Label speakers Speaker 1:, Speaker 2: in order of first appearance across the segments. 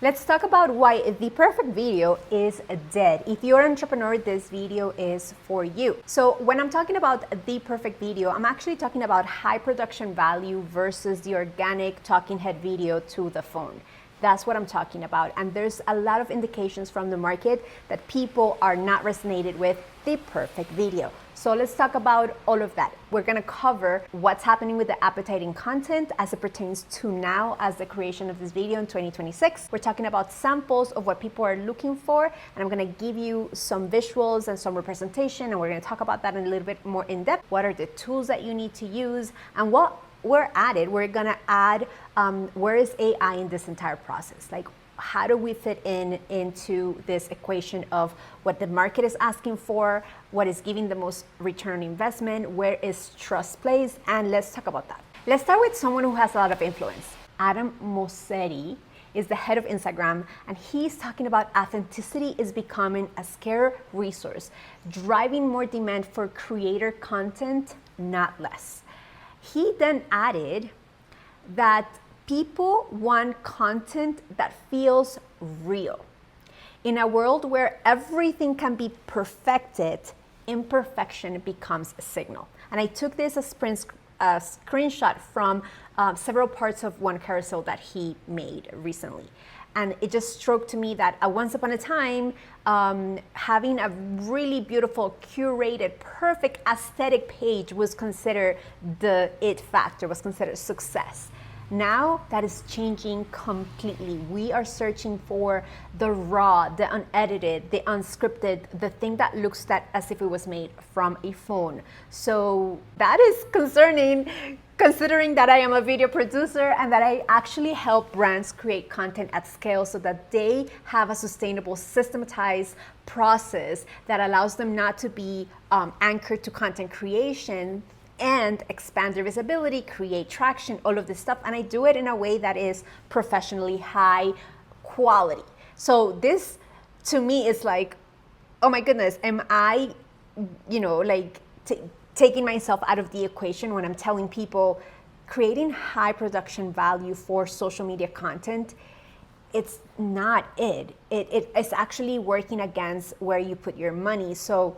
Speaker 1: Let's talk about why the perfect video is dead. If you're an entrepreneur, this video is for you. So when I'm talking about the perfect video, I'm actually talking about high production value versus the organic talking head video to the phone. That's what I'm talking about. And there's a lot of indications from the market that people are not resonated with the perfect video. So let's talk about all of that. We're gonna cover what's happening with the appetite in content as it pertains to now as the creation of this video in 2026. We're talking about samples of what people are looking for, and I'm gonna give you some visuals and some representation, and we're gonna talk about that in a little bit more in depth. What are the tools that you need to use, and what we're gonna add, where is AI in this entire process? Like, how do we fit into this equation of what the market is asking for, what is giving the most return on investment, where is trust placed, and let's talk about that. Let's start with someone who has a lot of influence. Adam Mosseri is the head of Instagram, and he's talking about authenticity is becoming a scarce resource, driving more demand for creator content, not less. He then added that people want content that feels real. In a world where everything can be perfected, imperfection becomes a signal. And I took this as a screenshot from several parts of one carousel that he made recently. And it just struck to me that once upon a time, having a really beautiful, curated, perfect aesthetic page was considered the it factor, was considered success. Now that is changing completely. We are searching for the raw, the unedited, the unscripted, the thing that looks as if it was made from a phone. So that is concerning, considering that I am a video producer and that I actually help brands create content at scale so that they have a sustainable, systematized process that allows them not to be anchored to content creation and expand their visibility, create traction, all of this stuff. And I do it in a way that is professionally high quality. So this, to me, is like, oh my goodness, am I, taking myself out of the equation when I'm telling people creating high production value for social media content? It's not it. It's actually working against where you put your money. So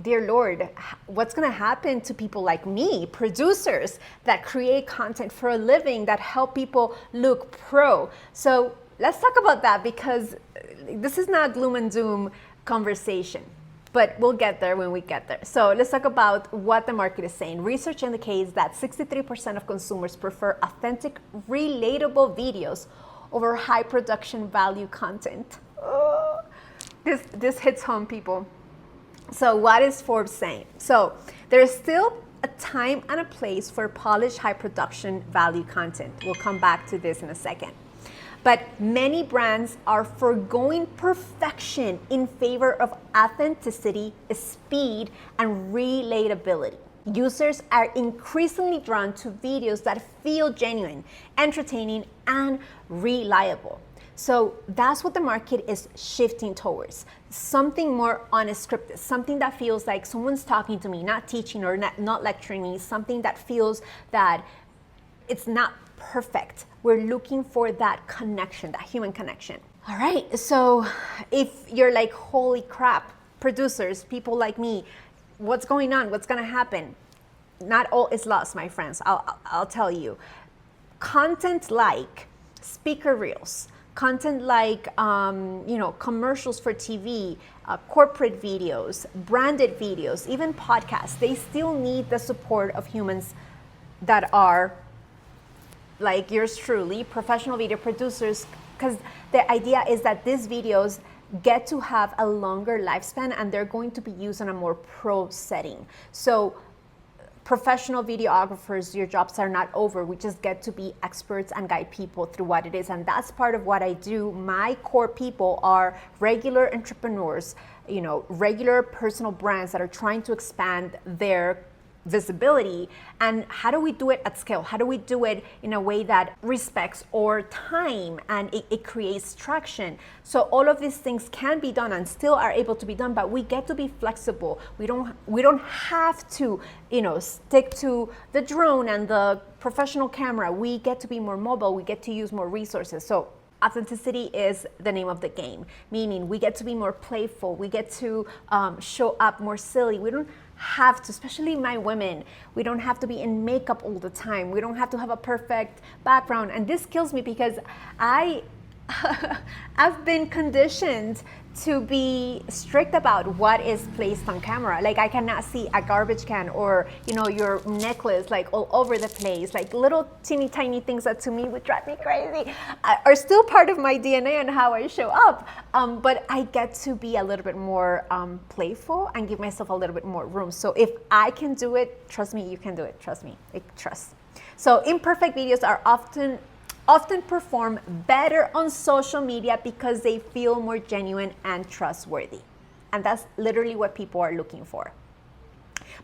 Speaker 1: dear Lord, what's gonna happen to people like me, producers that create content for a living, that help people look pro? So let's talk about that, because this is not gloom and doom conversation, but we'll get there when we get there. So let's talk about what the market is saying. Research indicates that 63% of consumers prefer authentic, relatable videos over high production value content. Oh, this hits home, people. So what is Forbes saying? So there's still a time and a place for polished high production value content. We'll come back to this in a second. But many brands are foregoing perfection in favor of authenticity, speed, and relatability. Users are increasingly drawn to videos that feel genuine, entertaining, and reliable. So that's what the market is shifting towards. Something more unscripted, something that feels like someone's talking to me, not teaching or not lecturing me, something that feels that it's not perfect. We're looking for that connection, that human connection. All right, so if you're like, holy crap, producers, people like me, what's going on? What's gonna happen? Not all is lost, my friends. I'll tell you. Content like speaker reels, content like commercials for TV, corporate videos, branded videos, even podcasts, they still need the support of humans that are like yours truly, professional video producers, because the idea is that these videos get to have a longer lifespan and they're going to be used in a more pro setting. So professional videographers, your jobs are not over. We just get to be experts and guide people through what it is. And that's part of what I do. My core people are regular entrepreneurs, regular personal brands that are trying to expand their visibility. And how do we do it at scale? How do we do it in a way that respects our time and it creates traction? So all of these things can be done and still are able to be done, but we get to be flexible. We don't have to, stick to the drone and the professional camera. We get to be more mobile. We get to use more resources. So authenticity is the name of the game, meaning we get to be more playful, we get to show up more silly. We don't have to, especially my women, we don't have to be in makeup all the time. We don't have to have a perfect background. And this kills me because I've been conditioned to be strict about what is placed on camera. Like I cannot see a garbage can or, your necklace like all over the place. Like little teeny tiny things that to me would drive me crazy are still part of my DNA and how I show up. But I get to be a little bit more playful and give myself a little bit more room. So if I can do it, trust me, you can do it. Trust me, trust. So imperfect videos are often perform better on social media because they feel more genuine and trustworthy. And that's literally what people are looking for.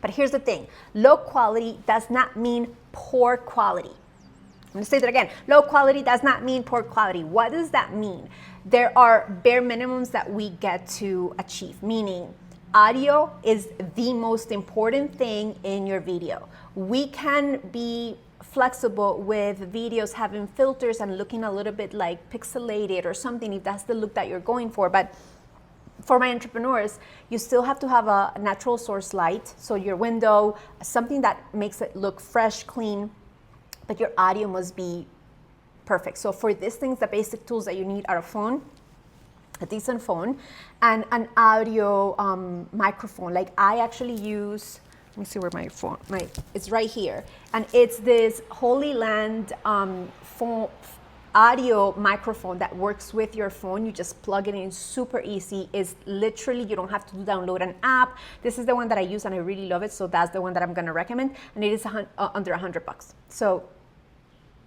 Speaker 1: But here's the thing, low quality does not mean poor quality. I'm gonna say that again, low quality does not mean poor quality. What does that mean? There are bare minimums that we get to achieve, meaning audio is the most important thing in your video. We can be flexible with videos having filters and looking a little bit like pixelated or something if that's the look that you're going for. But for my entrepreneurs, you still have to have a natural source light, so your window, something that makes it look fresh, clean, but your audio must be perfect. So for these things, the basic tools that you need are a phone, a decent phone, and an audio microphone. Like I actually use, let me see where my phone, it's right here. And it's this Holy Land phone, audio microphone that works with your phone. You just plug it in, super easy. It's literally, you don't have to download an app. This is the one that I use and I really love it. So that's the one that I'm gonna recommend. And it is under $100. So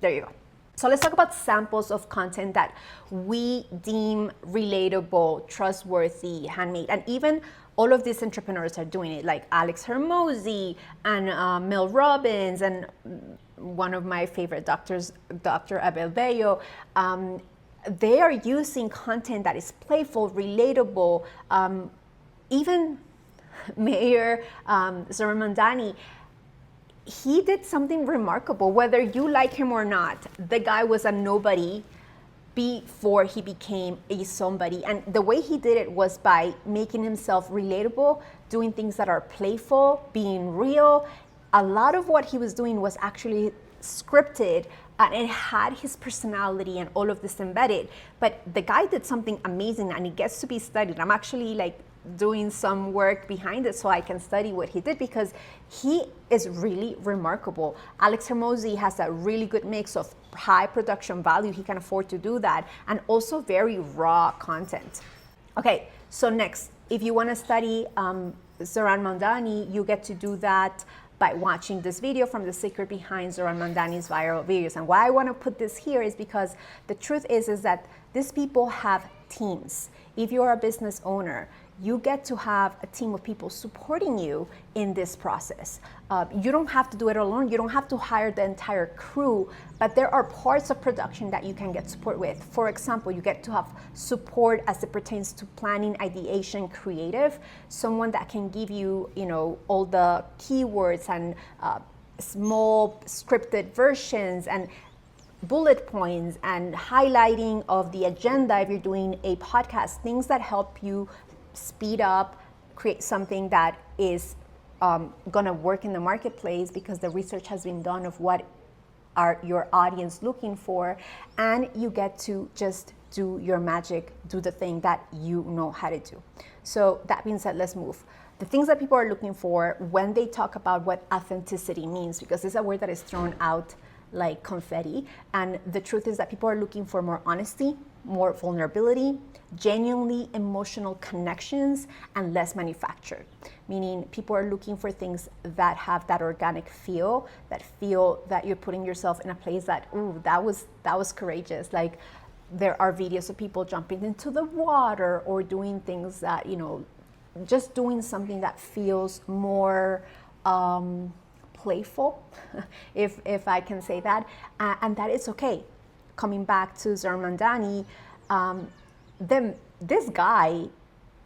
Speaker 1: there you go. So let's talk about samples of content that we deem relatable, trustworthy, handmade, and even all of these entrepreneurs are doing it, like Alex Hermosi and Mel Robbins and one of my favorite doctors, Dr. Abel Bello. They are using content that is playful, relatable. Even Mayor Zoran Mandani, he did something remarkable. Whether you like him or not, the guy was a nobody before he became a somebody. And the way he did it was by making himself relatable, doing things that are playful, being real. A lot of what he was doing was actually scripted and it had his personality and all of this embedded. But the guy did something amazing and it gets to be studied. I'm actually like doing some work behind it so I can study what he did because he is really remarkable. Alex Hermosi has a really good mix of high production value. He can afford to do that, and also very raw content. Okay, so next, if you want to study Zoran Mandani, you get to do that by watching this video from The Secret Behind Zoran Mandani's Viral Videos. And why I want to put this here is because the truth is that these people have teams. If you're a business owner, you get to have a team of people supporting you in this process. You don't have to do it alone. You don't have to hire the entire crew, but there are parts of production that you can get support with. For example, you get to have support as it pertains to planning, ideation, creative, someone that can give you, all the keywords and small scripted versions and bullet points and highlighting of the agenda if you're doing a podcast, things that help you speed up, create something that is gonna work in the marketplace because the research has been done of what are your audience looking for, and you get to just do your magic, do the thing that you know how to do. So that being said, let's move. The things that people are looking for when they talk about what authenticity means, because it's a word that is thrown out like confetti, and the truth is that people are looking for more honesty, more vulnerability, genuinely emotional connections, and less manufactured. Meaning people are looking for things that have that organic feel that you're putting yourself in a place that, ooh, that was courageous. Like there are videos of people jumping into the water or doing things that, just doing something that feels more playful, if I can say that, and that is okay. Coming back to Zoran Mandani, this guy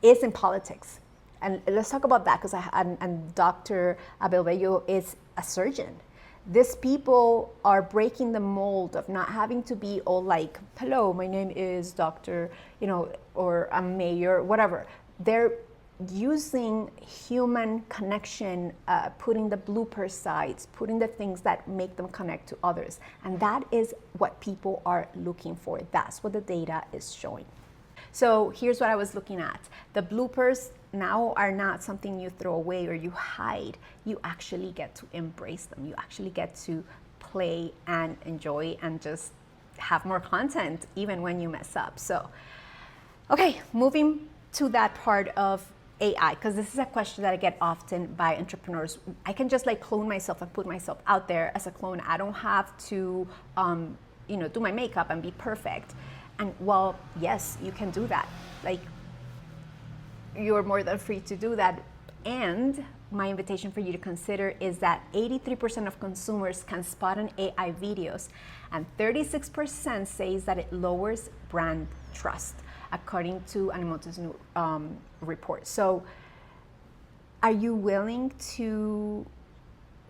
Speaker 1: is in politics, and let's talk about that because and Dr. Abel Bello is a surgeon. These people are breaking the mold of not having to be all like, hello, my name is Dr., or I'm mayor, whatever. They're using human connection, putting the blooper sides, putting the things that make them connect to others. And that is what people are looking for. That's what the data is showing. So here's what I was looking at. The bloopers now are not something you throw away or you hide. You actually get to embrace them. You actually get to play and enjoy and just have more content even when you mess up. So, okay, moving to that part of AI, because this is a question that I get often by entrepreneurs. I can just like clone myself and put myself out there as a clone. I don't have to, do my makeup and be perfect. And well, yes, you can do that. Like, you're more than free to do that. And my invitation for you to consider is that 83% of consumers can spot an AI videos, and 36% says that it lowers brand trust, according to Animoto's new report. So are you willing to,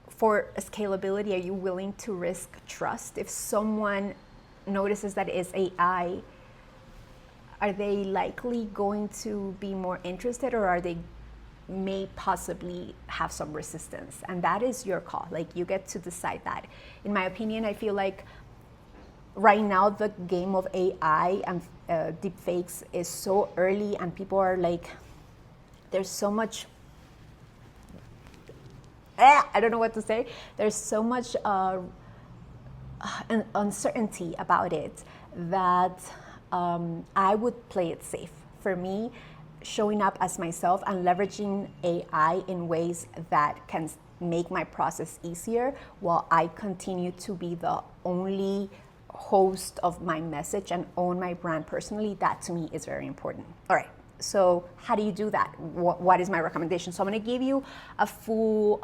Speaker 1: for scalability, are you willing to risk trust? If someone notices that it is AI, are they likely going to be more interested, or are they may possibly have some resistance? And that is your call. Like, you get to decide that. In my opinion, I feel like right now the game of AI and deepfakes is so early, and people are like, there's so much, I don't know what to say. There's so much uncertainty about it that I would play it safe. For me, showing up as myself and leveraging AI in ways that can make my process easier while I continue to be the only host of my message and own my brand personally, that to me is very important. All right, so how do you do that? What is my recommendation? So I'm going to give you a full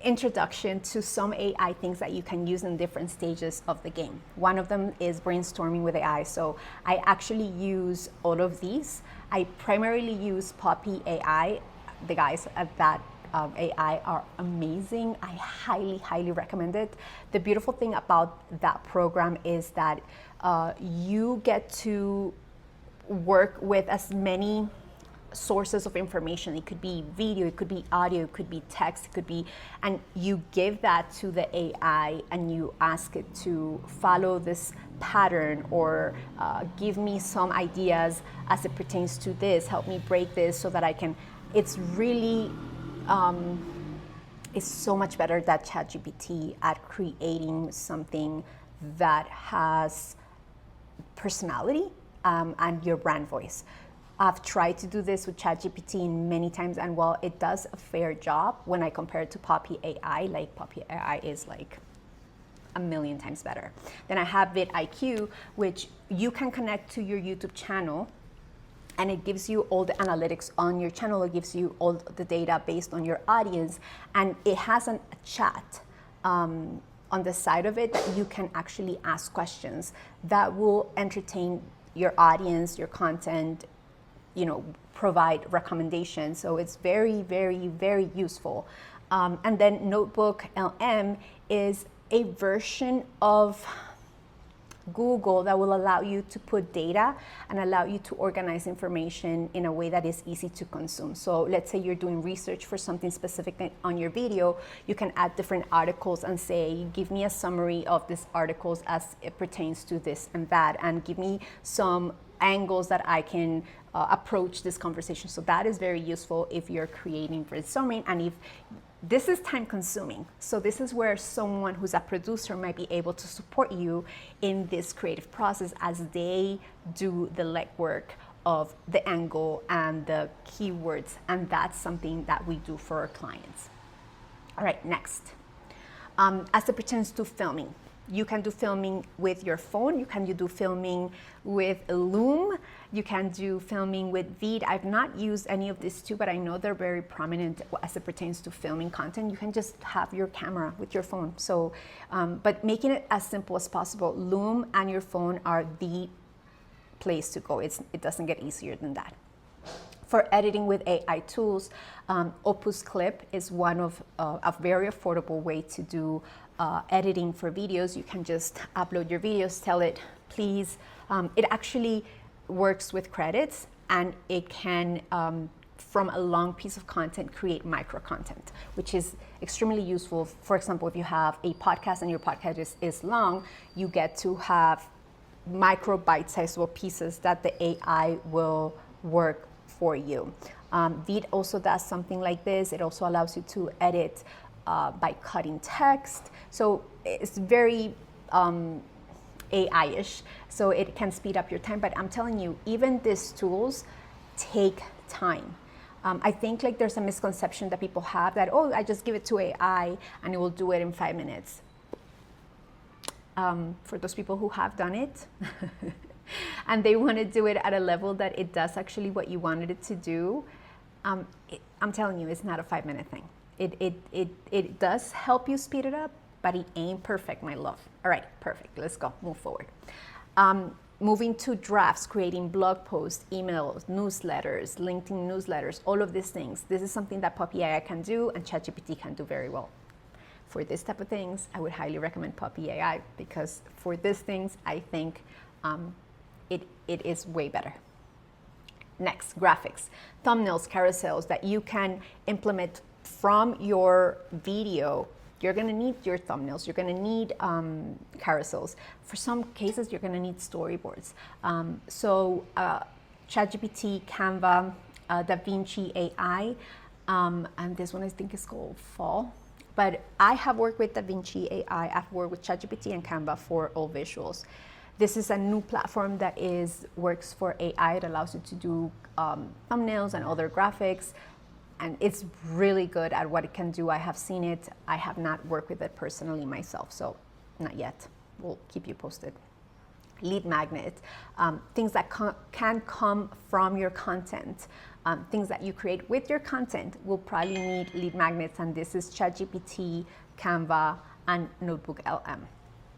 Speaker 1: introduction to some AI things that you can use in different stages of the game. One of them is brainstorming with AI. So I actually use all of these. I primarily use Poppy AI. The guys at that AI are amazing. I highly, highly recommend it. The beautiful thing about that program is that you get to work with as many sources of information. It could be video, it could be audio, it could be text, it could be, and you give that to the AI and you ask it to follow this pattern, or give me some ideas as it pertains to this, help me break this so that I can, it's really, it's so much better than ChatGPT at creating something that has personality and your brand voice. I've tried to do this with ChatGPT many times, and while it does a fair job, when I compare it to Poppy AI, like Poppy AI is like a million times better. Then I have vidIQ, which you can connect to your YouTube channel, and it gives you all the analytics on your channel. It gives you all the data based on your audience, and it has a chat on the side of it that you can actually ask questions that will entertain your audience, your content, provide recommendations. So it's very, very, very useful. And then Notebook LM is a version of Google that will allow you to put data and allow you to organize information in a way that is easy to consume. So let's say you're doing research for something specific on your video, you can add different articles and say, give me a summary of these articles as it pertains to this and that, and give me some angles that I can approach this conversation. So that is very useful if you're creating brainstorming, and if this is time consuming. So this is where someone who's a producer might be able to support you in this creative process as they do the legwork of the angle and the keywords, and that's something that we do for our clients. All right, next. As it pertains to filming, you can do filming with your phone. You can do filming with Loom. You can do filming with Vid. I've not used any of these two, but I know they're very prominent as it pertains to filming content. You can just have your camera with your phone. So, but making it as simple as possible. Loom and your phone are the place to go. It doesn't get easier than that. For editing with AI tools, Opus Clip is one of a very affordable way to do editing for videos. You can just upload your videos, tell it, please. It actually works with credits, and it can, from a long piece of content, create micro content, which is extremely useful. For example, if you have a podcast and your podcast is long, you get to have micro bite-sizable pieces that the AI will work for you. Vid also does something like this. It also allows you to edit by cutting text. So it's very AI-ish, so it can speed up your time. But I'm telling you, even these tools take time. I think like there's a misconception that people have that, oh, I just give it to AI and it will do it in 5 minutes. For those people who have done it and they want to do it at a level that it does actually what you wanted it to do, I'm telling you, it's not a 5-minute thing. It does help you speed it up, but it ain't perfect, my love. All right, perfect. Let's go, move forward. Moving to drafts, creating blog posts, emails, newsletters, LinkedIn newsletters, all of these things. This is something that Puppy AI can do and ChatGPT can do very well. For this type of things, I would highly recommend Puppy AI, because for these things, I think it is way better. Next, graphics, thumbnails, carousels that you can implement from your video. You're going to need your thumbnails. You're going to need carousels. For some cases, you're going to need storyboards. ChatGPT, Canva, DaVinci AI, and this one I think is called Fall. But I have worked with DaVinci AI. I've worked with ChatGPT and Canva for all visuals. This is a new platform that works for AI. It allows you to do thumbnails and other graphics. And it's really good at what it can do. I have seen it. I have not worked with it personally myself, so not yet. We'll keep you posted. Lead magnet, things that can come from your content, things that you create with your content will probably need lead magnets, and this is ChatGPT, Canva, and Notebook LM.